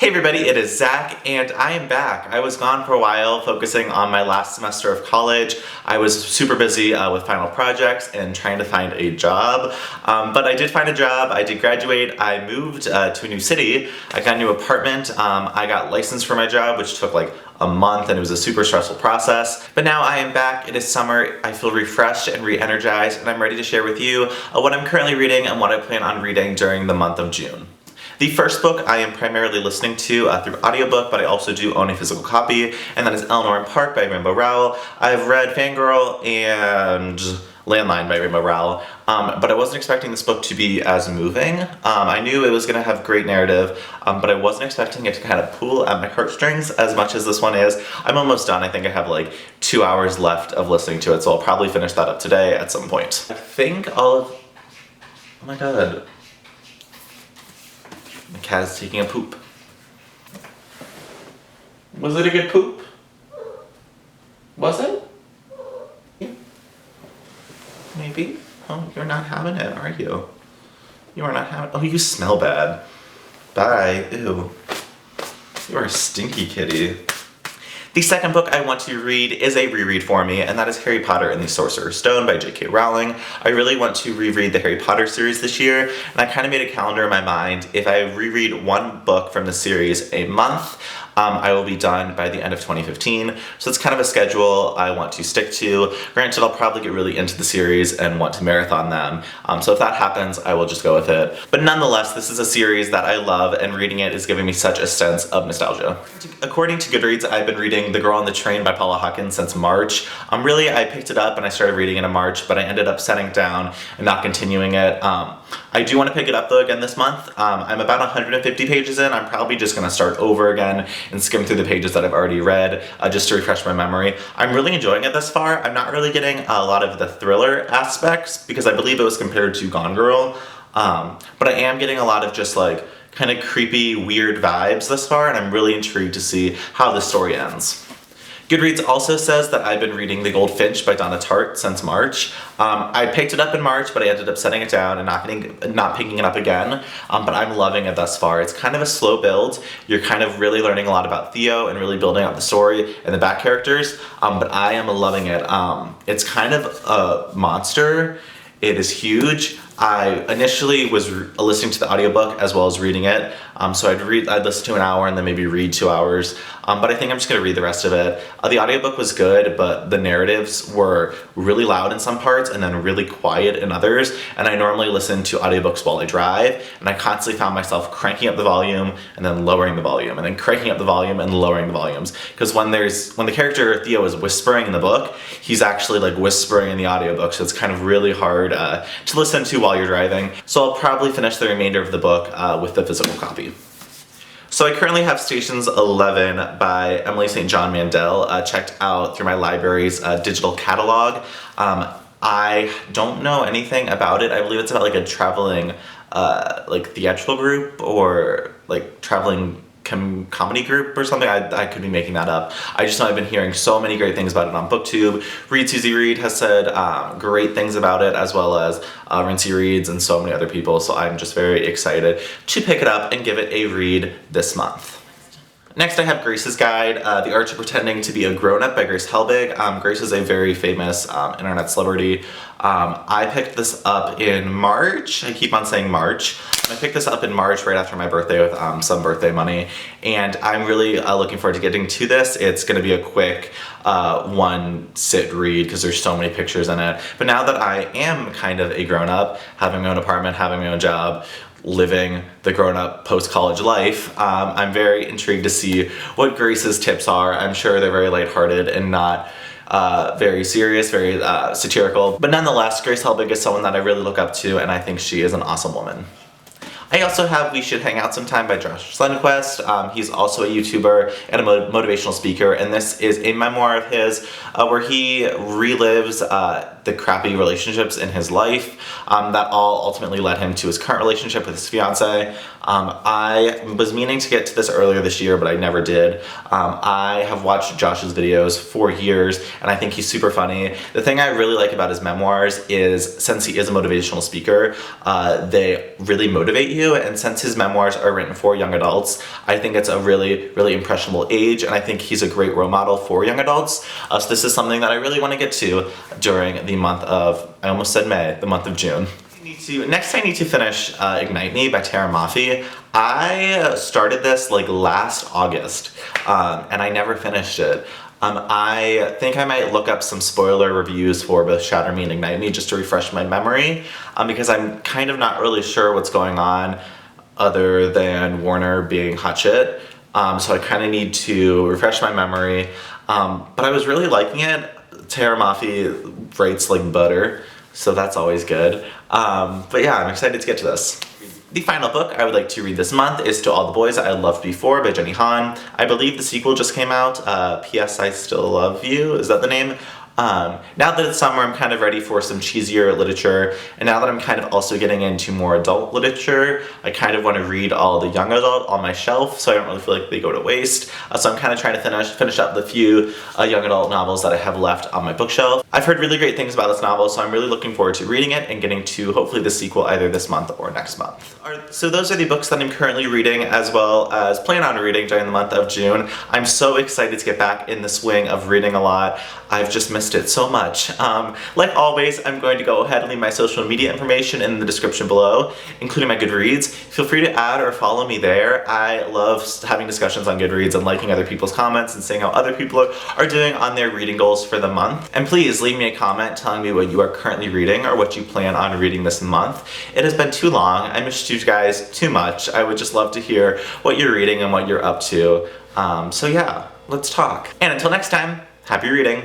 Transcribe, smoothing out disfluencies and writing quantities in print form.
Hey everybody, it is Zach, and I am back. I was gone for a while focusing on my last semester of college. I was super busy with final projects and trying to find a job, but I did find a job. I did graduate. I moved to a new city. I got a new apartment. I got licensed for my job, which took like a month, and it was a super stressful process. But now I am back. It is summer. I feel refreshed and re-energized, and I'm ready to share with you what I'm currently reading and what I plan on reading during the month of June. The first book I am primarily listening to through audiobook, but I also do own a physical copy, and that is Eleanor Park by Rainbow Rowell. I've read Fangirl and Landline by Rainbow Rowell, but I wasn't expecting this book to be as moving. I knew it was going to have great narrative, but I wasn't expecting it to kind of pull at my heartstrings as much as this one is. I'm almost done. I think I have like 2 hours left of listening to it, so I'll probably finish that up today at some point. I think oh my god. The cat is taking a poop. Was it a good poop? Was it? Maybe? Oh, you're not having it, are you? You are not having it. Oh, you smell bad. Bye. Ew. You are a stinky kitty. The second book I want to read is a reread for me, and that is Harry Potter and the Sorcerer's Stone by J.K. Rowling. I really want to reread the Harry Potter series this year, and I kind of made a calendar in my mind. If I reread one book from the series a month, I will be done by the end of 2015. So it's kind of a schedule I want to stick to. Granted, I'll probably get really into the series and want to marathon them. So if that happens, I will just go with it. But nonetheless, this is a series that I love, and reading it is giving me such a sense of nostalgia. According to Goodreads, I've been reading The Girl on the Train by Paula Hawkins since March. Really, I picked it up and I started reading it in March, but I ended up setting it down and not continuing it. I do want to pick it up though again this month. I'm about 150 pages in. I'm probably just going to start over again and skim through the pages that I've already read just to refresh my memory. I'm really enjoying it thus far. I'm not really getting a lot of the thriller aspects because I believe it was compared to Gone Girl, but I am getting a lot of just like kind of creepy, weird vibes thus far, and I'm really intrigued to see how the story ends. Goodreads also says that I've been reading The Goldfinch by Donna Tartt since March. I picked it up in March, but I ended up setting it down and not picking it up again, but I'm loving it thus far. It's kind of a slow build. You're kind of really learning a lot about Theo and really building out the story and the back characters, but I am loving it. It's kind of a monster. It is huge. I initially was listening to the audiobook as well as reading it, so I'd listen to an hour and then maybe read 2 hours, but I think I'm just going to read the rest of it. The audiobook was good, but the narratives were really loud in some parts and then really quiet in others, and I normally listen to audiobooks while I drive, and I constantly found myself cranking up the volume and then lowering the volume and then cranking up the volume and lowering the volumes, because when the character Theo is whispering in the book, he's actually like whispering in the audiobook, so it's kind of really hard to listen to while you're driving. So I'll probably finish the remainder of the book with the physical copy. So I currently have Stations 11 by Emily St. John Mandel checked out through my library's digital catalog. I don't know anything about it. I believe it's about like a traveling like theatrical group or like traveling comedy group or something. I could be making that up. I just know I've been hearing so many great things about it on BookTube. Read Susie Reed has said great things about it, as well as Rincey Reads and so many other people, so I'm just very excited to pick it up and give it a read this month. Next I have Grace's Guide, The Art of Pretending to be a Grown-Up by Grace Helbig. Grace is a very famous internet celebrity. I picked this up in March. I keep on saying March. I picked this up in March right after my birthday with some birthday money, and I'm really looking forward to getting to this. It's going to be a quick one-sit read because there's so many pictures in it. But now that I am kind of a grown-up, having my own apartment, having my own job, living the grown-up post-college life, I'm very intrigued to see what Grace's tips are. I'm sure they're very lighthearted and not very serious, very satirical. But nonetheless, Grace Helbig is someone that I really look up to, and I think she is an awesome woman. I also have We Should Hang Out Sometime by Josh Slenquist. He's also a YouTuber and a motivational speaker, and this is a memoir of his where he relives the crappy relationships in his life that all ultimately led him to his current relationship with his fiance. I was meaning to get to this earlier this year, but I never did. I have watched Josh's videos for years, and I think he's super funny. The thing I really like about his memoirs is, since he is a motivational speaker, they really motivate you, and since his memoirs are written for young adults, I think it's a really, really impressionable age, and I think he's a great role model for young adults. So this is something that I really want to get to during the month of, I almost said May, the month of June. Next I need to finish Ignite Me by Tara Mafi. I started this like last August, and I never finished it. I think I might look up some spoiler reviews for both Shatter Me and Ignite Me just to refresh my memory, because I'm kind of not really sure what's going on other than Warner being hot shit. So I kind of need to refresh my memory. But I was really liking it. Tara Mafi writes like butter, so that's always good. But yeah, I'm excited to get to this. The final book I would like to read this month is To All the Boys I Loved Before by Jenny Han. I believe the sequel just came out, P.S. I Still Love You, is that the name? Now that it's summer, I'm kind of ready for some cheesier literature, and now that I'm kind of also getting into more adult literature, I kind of want to read all the young adult on my shelf, so I don't really feel like they go to waste. So I'm kind of trying to finish up the few young adult novels that I have left on my bookshelf. I've heard really great things about this novel, so I'm really looking forward to reading it and getting to hopefully the sequel either this month or next month. So those are the books that I'm currently reading, as well as plan on reading during the month of June. I'm so excited to get back in the swing of reading a lot. I've just missed it so much. Like always, I'm going to go ahead and leave my social media information in the description below, including my Goodreads. Feel free to add or follow me there. I love having discussions on Goodreads and liking other people's comments and seeing how other people are doing on their reading goals for the month. And please leave me a comment telling me what you are currently reading or what you plan on reading this month. It has been too long. I missed you guys too much. I would just love to hear what you're reading and what you're up to. So yeah, let's talk. And until next time, happy reading.